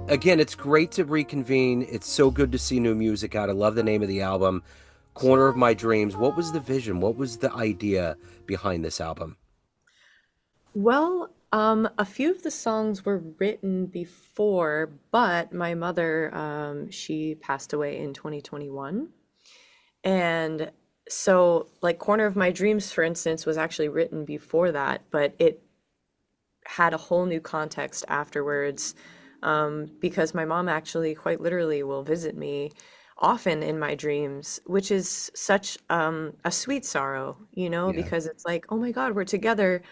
again, it's great to reconvene. It's so good to see new music out. I love the name of the album, Corner of My Dreams. What was the vision? What was the idea behind this album? Well, a few of the songs were written before, but my mother, she passed away in 2021. And so, like, Corner of My Dreams, for instance, was actually written before that, but it had a whole new context afterwards, because my mom actually quite literally will visit me often in my dreams, which is such a sweet sorrow, Yeah. because it's like, oh my God, we're together.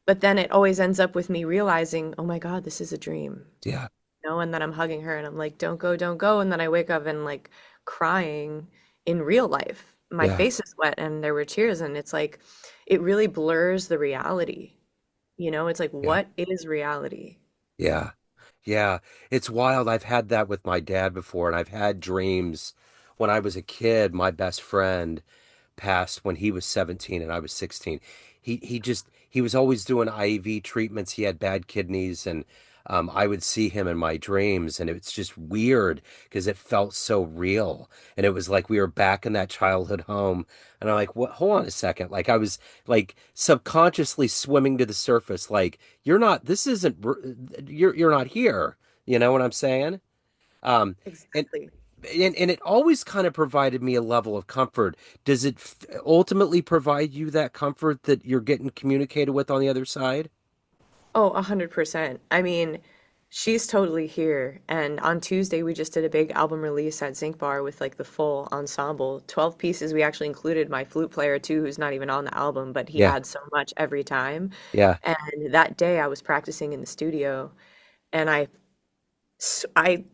But then it always ends up with me realizing, oh my God, this is a dream, Yeah. And then I'm hugging her and I'm like, don't go, don't go. And then I wake up and like crying in real life. My Yeah. face is wet and there were tears. And it's like, it really blurs the reality. It's like, Yeah. what is reality? Yeah. Yeah. It's wild. I've had that with my dad before, and I've had dreams when I was a kid. My best friend passed when he was 17 and I was 16. He was always doing IV treatments. He had bad kidneys, and I would see him in my dreams, and it's just weird because it felt so real, and it was like we were back in that childhood home. And I'm like, what? Hold on a second. Like I was like subconsciously swimming to the surface. Like you're not. This isn't. You're not here. You know what I'm saying? Um, and Exactly. and it always kind of provided me a level of comfort. Does it ultimately provide you that comfort that you're getting communicated with on the other side? Oh, 100%. I mean, she's totally here. And on Tuesday, we just did a big album release at Zinc Bar with like the full ensemble, 12 pieces. We actually included my flute player too, who's not even on the album, but he Yeah, adds so much every time. yeah, And that day I was practicing in the studio and I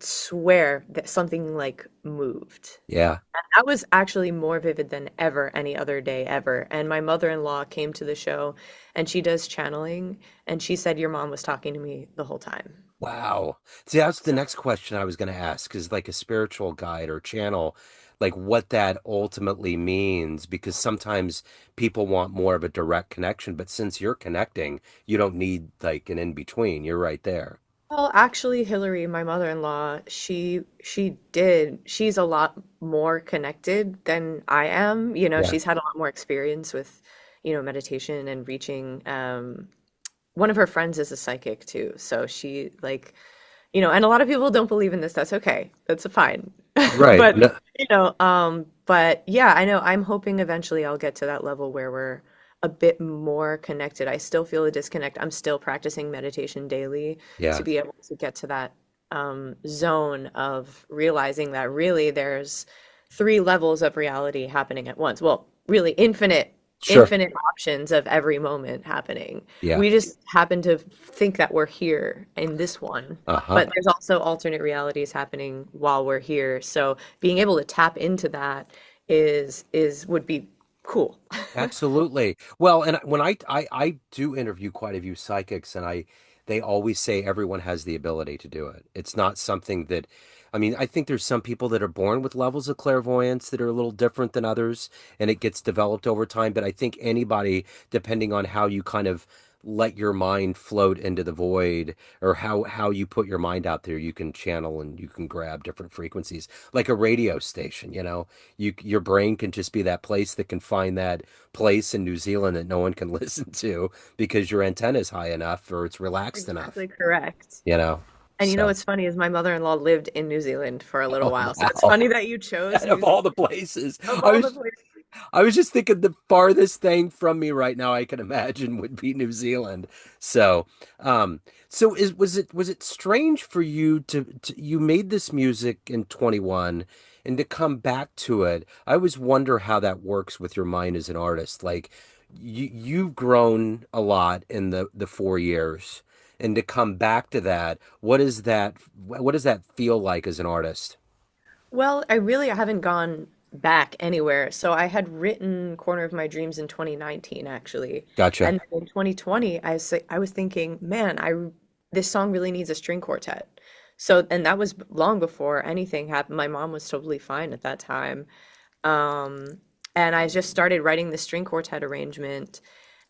swear that something like moved. yeah. That was actually more vivid than ever any other day ever. And my mother-in-law came to the show and she does channeling and she said your mom was talking to me the whole time. Wow. See, that's the So, next question I was going to ask, is like a spiritual guide or channel, like what that ultimately means, because sometimes people want more of a direct connection, but since you're connecting, you don't need like an in between. You're right there. well, actually, Hillary, my mother-in-law, she's a lot more connected than I am. Yeah. She's had a lot more experience with, meditation and reaching. One of her friends is a psychic too, so she like, and a lot of people don't believe in this. That's okay. That's fine. Right. But, No, but yeah, I know I'm hoping eventually I'll get to that level where we're a bit more connected. I still feel a disconnect. I'm still practicing meditation daily to yeah. be able to get to that zone of realizing that really there's three levels of reality happening at once. Well, really Sure. infinite options of every moment happening. Yeah. We just happen to think that we're here in this one, Uh-huh. but there's also alternate realities happening while we're here. So being able to tap into that is would be cool. Absolutely. Well, and when I do interview quite a few psychics, and I they always say everyone has the ability to do it. It's not something that, I mean, I think there's some people that are born with levels of clairvoyance that are a little different than others, and it gets developed over time. But I think anybody, depending on how you kind of let your mind float into the void, or how you put your mind out there, you can channel and you can grab different frequencies, like a radio station, your brain can just be that place that can find that place in New Zealand that no one can listen to because your antenna is high enough or it's relaxed enough, Exactly correct. you know? And So, what's funny is my mother-in-law lived in New Zealand for a little oh, while. So it's wow. funny that you chose Out New of all Zealand the places, of I all the was places. I was just thinking the farthest thing from me right now I can imagine would be New Zealand. So, um, so was it strange for you to you made this music in 21 and to come back to it? I always wonder how that works with your mind as an artist. Like you've grown a lot in the 4 years, and to come back to that, what does that feel like as an artist? Well, I haven't gone back anywhere. So I had written Corner of My Dreams in 2019, actually. Gotcha. And then in 2020, I was thinking, man, this song really needs a string quartet. So, and that was long before anything happened. My mom was totally fine at that time. Um, and I just started writing the string quartet arrangement.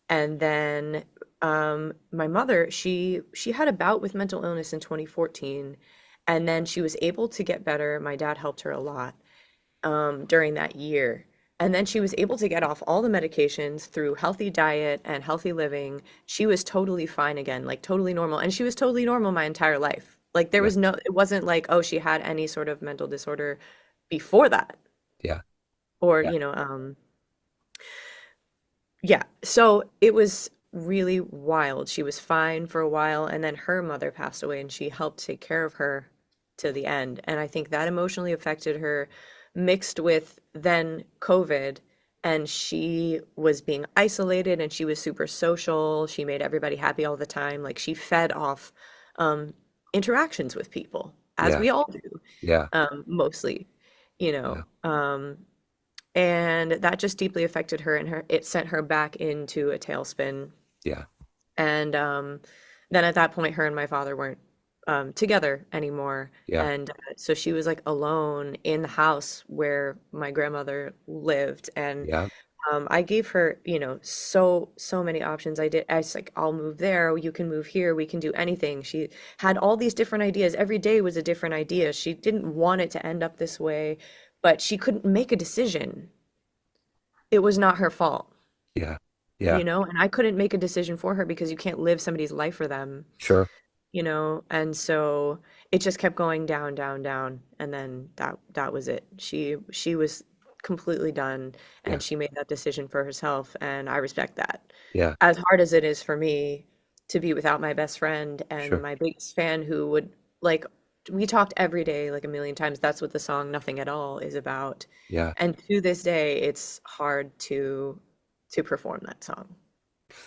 And then my mother, she had a bout with mental illness in 2014, And then she was able to get better. My dad helped her a lot during that year. And then she was able to get off all the medications through healthy diet and healthy living. She was totally fine again, like totally normal. And she was totally normal my entire life. Like there Yeah. was no, it wasn't like, oh, she had any sort of mental disorder before that. Yeah. Or, Yeah. yeah. So it was really wild. She was fine for a while, and then her mother passed away, and she helped take care of her to the end. And I think that emotionally affected her, mixed with then COVID, and she was being isolated and she was super social. She made everybody happy all the time. Like she fed off um, interactions with people, as Yeah. we all do, Yeah. mostly, you Yeah. know. And that just deeply affected her, and her it sent her back into a tailspin. Yeah. And then at that point, her and my father weren't together anymore. Yeah. And so she was like alone in the house where my grandmother lived. And Yeah. I gave her, so many options. I was like, I'll move there, you can move here, we can do anything. She had all these different ideas. Every day was a different idea. She didn't want it to end up this way, but she couldn't make a decision. It was not her fault, Yeah. Yeah. and I couldn't make a decision for her because you can't live somebody's life for them, Sure. and so it just kept going down, down, down, and then that was it. She was completely done, Yeah. and she made that decision for herself, and I respect that. Yeah. As hard as it is for me to be without my best friend and Sure. my biggest fan who would like we talked every day like a million times. That's what the song Nothing at All is about. Yeah. And to this day, it's hard to perform that song.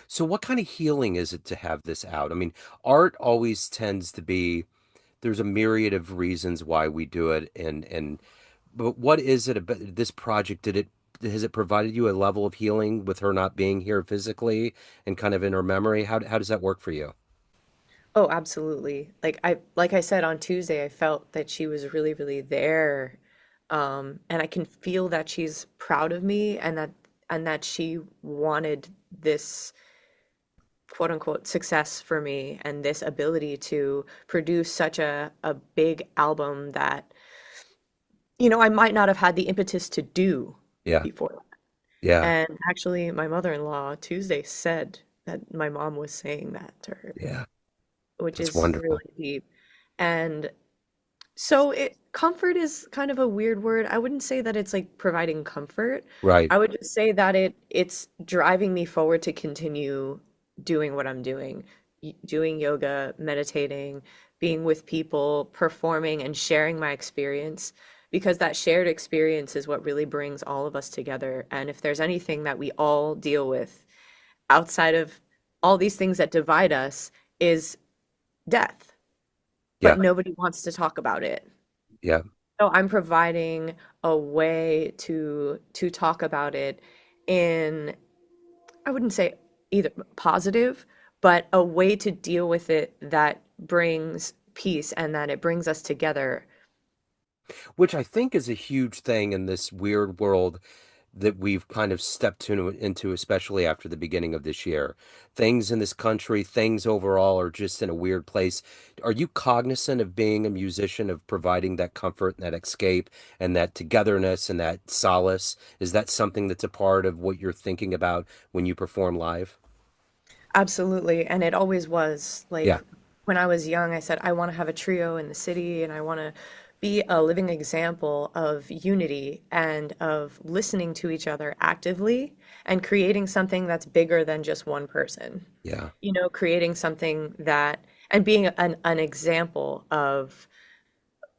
So what kind of healing is it to have this out? I mean, art always tends to be there's a myriad of reasons why we do it and but what is it about this project? Did it has it provided you a level of healing with her not being here physically and kind of in her memory? How does that work for you? Oh, absolutely. Like I said on Tuesday, I felt that she was really, really there. And I can feel that she's proud of me, and that she wanted this quote unquote success for me, and this ability to produce such a big album that, I might not have had the impetus to do Yeah. before that. Yeah. And actually, my mother-in-law Tuesday said that my mom was saying that to her, Yeah. which That's is wonderful. really deep. And so comfort is kind of a weird word. I wouldn't say that it's like providing comfort. Right. I would just say that it's driving me forward to continue doing what I'm doing, doing yoga, meditating, being with people, performing and sharing my experience, because that shared experience is what really brings all of us together. And if there's anything that we all deal with outside of all these things that divide us, is death, Yeah. but nobody wants to talk about it. Yeah. So I'm providing a way to talk about it in, I wouldn't say either positive, but a way to deal with it that brings peace and that it brings us together. Which I think is a huge thing in this weird world that we've kind of stepped into, especially after the beginning of this year. Things in this country, things overall are just in a weird place. Are you cognizant of being a musician, of providing that comfort and that escape and that togetherness and that solace? Is that something that's a part of what you're thinking about when you perform live? Absolutely. And it always was. Like Yeah. when I was young, I said, I want to have a trio in the city and I want to be a living example of unity and of listening to each other actively and creating something that's bigger than just one person. Yeah. Creating something that, and being an example of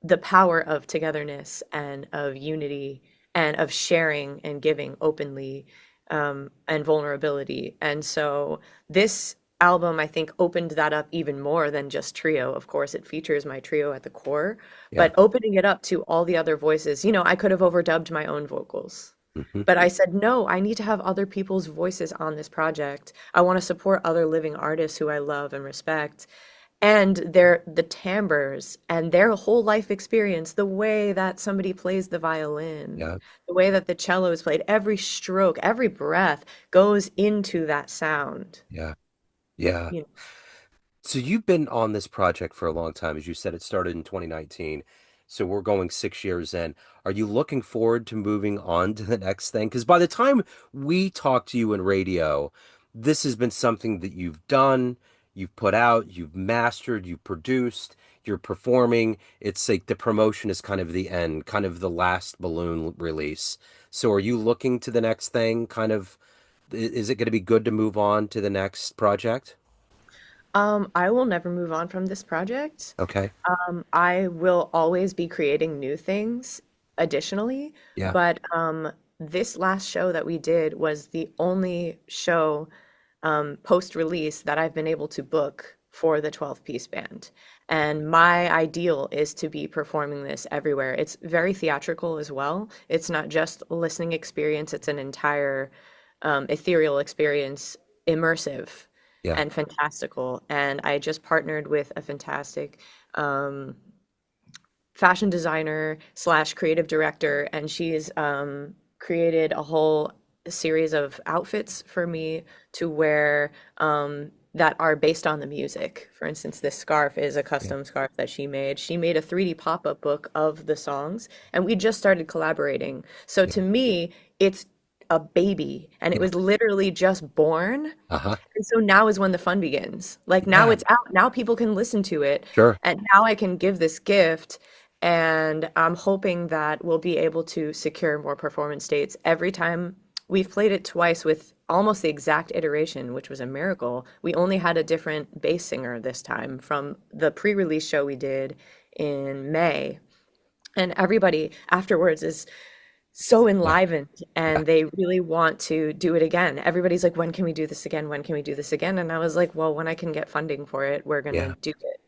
the power of togetherness and of unity and of sharing and giving openly, and vulnerability. And so this album, I think, opened that up even more than just trio. Of course, it features my trio at the core, Yeah. but opening it up to all the other voices, I could have overdubbed my own vocals. Hmm. But I said, no, I need to have other people's voices on this project. I want to support other living artists who I love and respect, and the timbres and their whole life experience, the way that somebody plays the violin, Yeah. the way that the cello is played, every stroke, every breath goes into that sound. Yeah. Yeah. You know. So you've been on this project for a long time. As you said, it started in 2019. So we're going 6 years in. Are you looking forward to moving on to the next thing? Because by the time we talk to you in radio, this has been something that you've done, you've put out, you've mastered, you've produced, you're performing. It's like the promotion is kind of the end, kind of the last balloon release. So are you looking to the next thing? Kind of, is it going to be good to move on to the next project? I will never move on from this project. Okay. I will always be creating new things additionally, Yeah. but this last show that we did was the only show post-release that I've been able to book for the 12-piece band. And my ideal is to be performing this everywhere. It's very theatrical as well. It's not just a listening experience, it's an entire ethereal experience, immersive Yeah. and fantastical. And I just partnered with a fantastic um, fashion designer slash creative director, and she's created a whole series of outfits for me to wear that are based on the music. For instance, this scarf is a Yeah. custom scarf that she made. She made a 3D pop-up book of the songs, and we just started collaborating. So Yeah. to me, it's a baby, and it Yeah. was literally just born. Uh-huh. And so now is when the fun begins. Like now Yeah. it's out. Now people can listen to it. Sure. And now I can give this gift. And I'm hoping that we'll be able to secure more performance dates. Every time we've played it twice with almost the exact iteration, which was a miracle. We only had a different bass singer this time from the pre-release show we did in May. And everybody afterwards is so Yeah. enlivened Yeah. and they really want to do it again. Everybody's like, when can we do this again? When can we do this again? And I was like, well, when I can get funding for it, we're gonna Yeah. do it.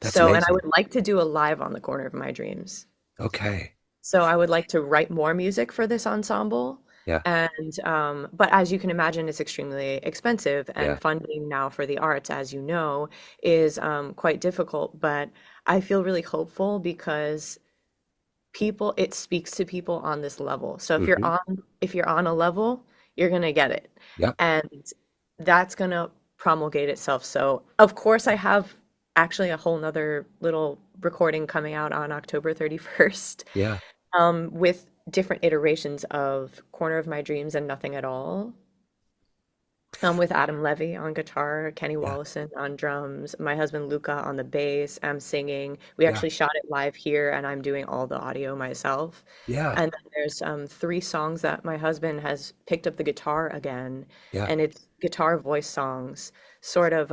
That's So, and I amazing. would like to do a live on the corner of my dreams. Okay. So I would like to write more music for this ensemble. Yeah. And but as you can imagine, it's extremely expensive, Yeah. and funding now for the arts, as you know, is quite difficult. But I feel really hopeful because people, it speaks to people on this level. So Hmm. if you're on a level, you're gonna get it, Yep. and that's gonna promulgate itself. So of course, I have actually a whole nother little recording coming out on October 31st, Yeah. with different iterations of Corner of My Dreams and Nothing at All. With Adam Levy on guitar, Kenny Yeah. Wollesen on drums, my husband Luca on the bass. I'm singing. We Yeah. actually shot it live here, and I'm doing all the audio myself. Yeah. And then there's three songs that my husband has picked up the guitar again, Yeah. and it's guitar voice songs, sort of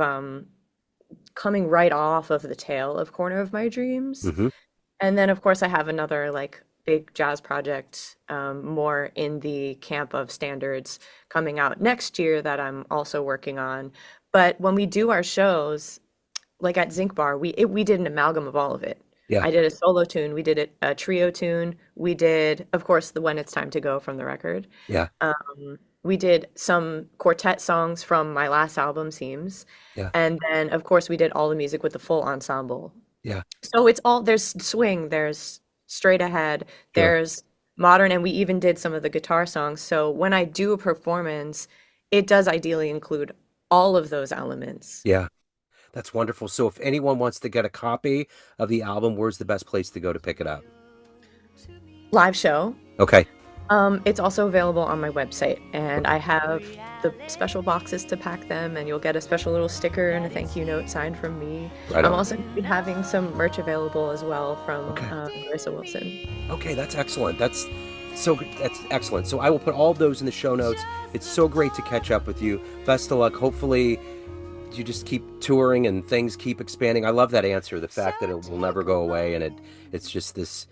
coming right off of the tail of Corner of My Dreams. Hmm. And then, of course, I have another like big jazz project, more in the camp of standards coming out next year that I'm also working on. But when we do our shows, like at Zinc Bar, we did an amalgam of all of it. Yeah. I did a solo tune, we did a trio tune, we did, of course, the When It's Time to Go from the record. Yeah. We did some quartet songs from my last album, Seams. Yeah. And then, of course, we did all the music with the full ensemble. Yeah. So it's all, there's swing, there's straight ahead, Sure. there's modern, and we even did some of the guitar songs. So when I do a performance, it does ideally include all of those elements. Yeah. That's wonderful. So if anyone wants to get a copy of the album, where's the best place to go to pick it up? Live show. Okay. It's also available on my website, and I have the special boxes to pack them, and you'll get a special little sticker and a thank you note signed from me. Right I'm on. also gonna be having some merch available as well from Okay. Marissa Wilson. Okay, that's excellent. That's excellent. So I will put all those in the show notes. It's so great to catch up with you. Best of luck. Hopefully you just keep touring and things keep expanding. I love that answer, the fact that it will never go away, and it's just this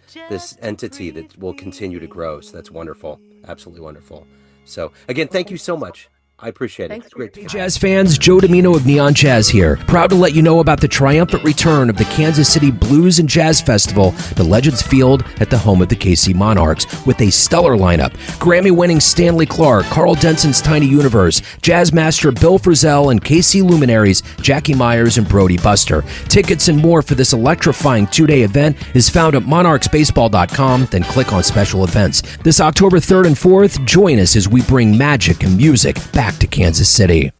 entity that will continue to grow. So that's wonderful. Absolutely wonderful. So again, thank you so much. I appreciate it. Thanks It's for great your to time. Jazz fans, Joe Domino of Neon Jazz here. Proud to let you know about the triumphant return of the Kansas City Blues and Jazz Festival to Legends Field at the home of the KC Monarchs with a stellar lineup. Grammy-winning Stanley Clarke, Carl Denson's Tiny Universe, jazz master Bill Frisell, and KC luminaries Jackie Myers and Brody Buster. Tickets and more for this electrifying two-day event is found at monarchsbaseball.com, then click on special events. This October 3rd and 4th, join us as we bring magic and music back to Kansas City.